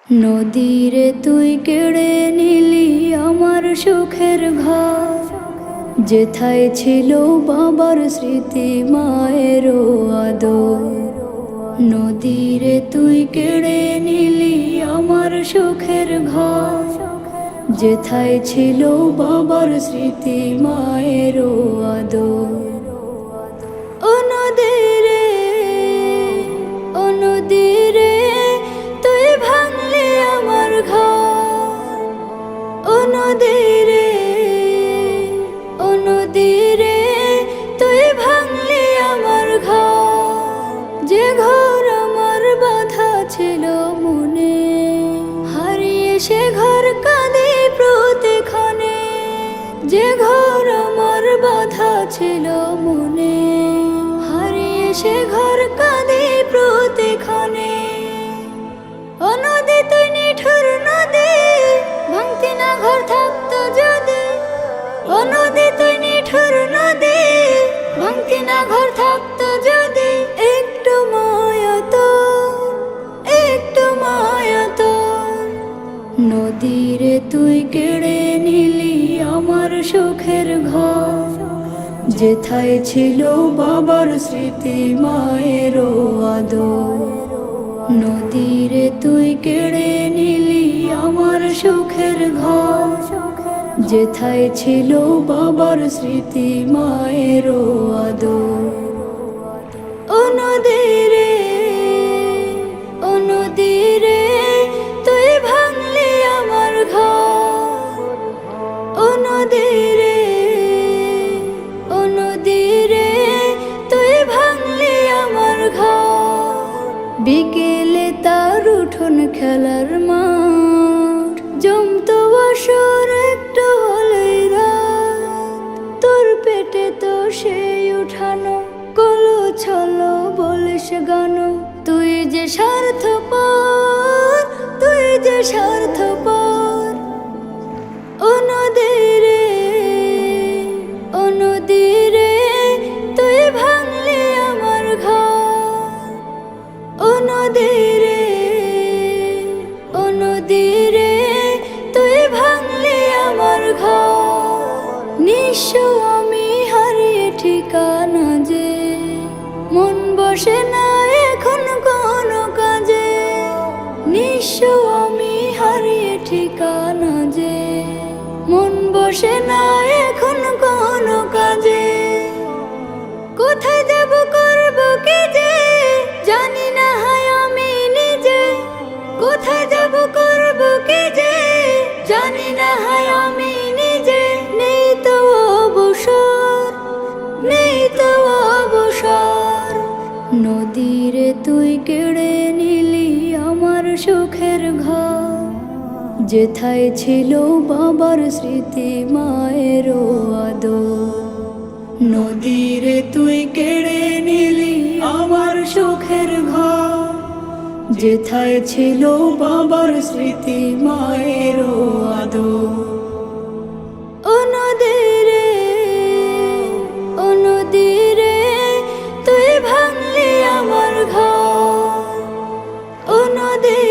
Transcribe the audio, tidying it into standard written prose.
নদীরে তুই কেড়ে নিলি আমার সুখের ঘর, যেথায় ছিল বাবার স্মৃতি মায়েরও আদর। নদীরে তুই কেড়ে নিলি আমার সুখের ঘর, যেথায় ছিল বাবার স্মৃতি মায়েরও আদর। ও নদীরে, ও নদীরে তুই ভাঙলি আমার ঘর। ও নদীরে, ও নদীরে তুই ভাঙলি আমার ঘর, যে ঘর আমার বাঁধা ছিল মনে, হারিয়ে সে ঘর কাঁদে প্রতিক্ষণে। যে ঘর আমার বাঁধা ছিল মনে, হারিয়ে সে ঘর কাঁদে প্রতিক্ষণে। ও নদী তুই নিঠুর নদী, ভাঙতি না ঘর থাকতো যদি। ও নদী তুই নিঠুর নদী, ভাঙতি না ঘর থাকতো যদি। একটু মায়া তোর, একটু মায়া তোর। নদীরে তুই কেড়ে নিলি আমার সুখের ঘর, যেথায় ছিল বাবার স্মৃতি মায়েরও আদর। নদীরে তুই কেড়ে নিলি আমার সুখের ঘর, যেথায় ছিল বাবার স্মৃতি মায়েরও আদর। ও নদীরে, ও নদীরে তুই ভাঙলি আমার ঘর। ও নদীরে, ও নদীরে তুই ভাঙলি আমার ঘর। বিকেলে তার উঠোন খেলার মাঠ, জমতো বছর একটু হলেই রাত। তোর পেটে তো সেই উঠানো, কলো ছলো বলিস গান। তুই যে স্বার্থপর, তুই যে স্বার্থপর। ও নদীরে, ও নদীরে তুই ভাঙলি আমার ঘর। ও নদীরে, ও নদীরে তুই ভাঙলি আমার ঘর। নিঃস্ব আমি হারিয়ে ঠিকানা যে, মন বসে না এখন কোনো কাজে। নিঃস্ব আমি হারিয়ে ঠিকানা যে, মন বসে না এখন কোনো কাজে। কোথায় যাব করব কি যে, জানি না হায় আমি নিজে। কোথায় যাব করব কি যে, জানি না হায় আমি নিজে। নেই তো অবসর, নেই তো অবসর। নদীরে তুই কেড়ে নিলি আমার সুখের ঘর, যেথায় ছিল বাবার স্মৃতি মায়েরও আদর। নদীরে তুই কেড়ে নিলি আমার সুখের ঘর, যেথায় ছিল বাবার স্মৃতি মায়েরও আদর। ও নদীরে, ও নদীরে তুই ভাঙলি আমার ঘর। ও নদী